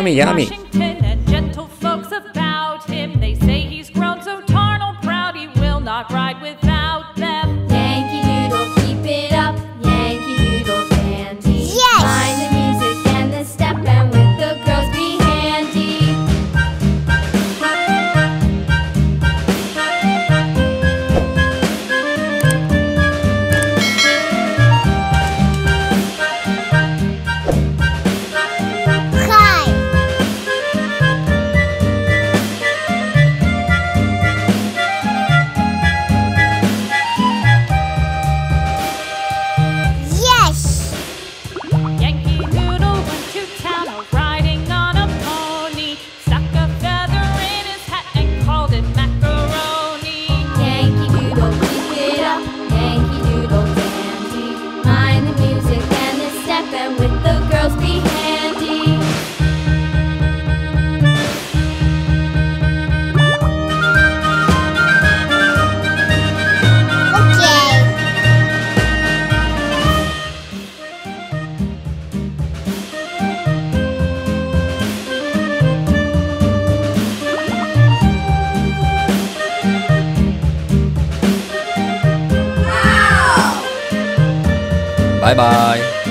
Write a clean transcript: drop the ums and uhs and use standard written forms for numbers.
Yummy, yummy. Washington and gentle folks about him. They say he's grown so tarnal proud he will not ride without them. Yankee Doodle, keep it up. Yankee Doodle dandy. Yes! Mind the music and the step, and with the girls be handy. Hi. Yes. Yankee Doodle went to town riding on a pony. Stuck a feather in his hat and called it macaroni. Yankee Doodle, keep it up. Yankee Doodle dandy. Mind the music and the step, and with the girls be handy. Okay. Bye bye.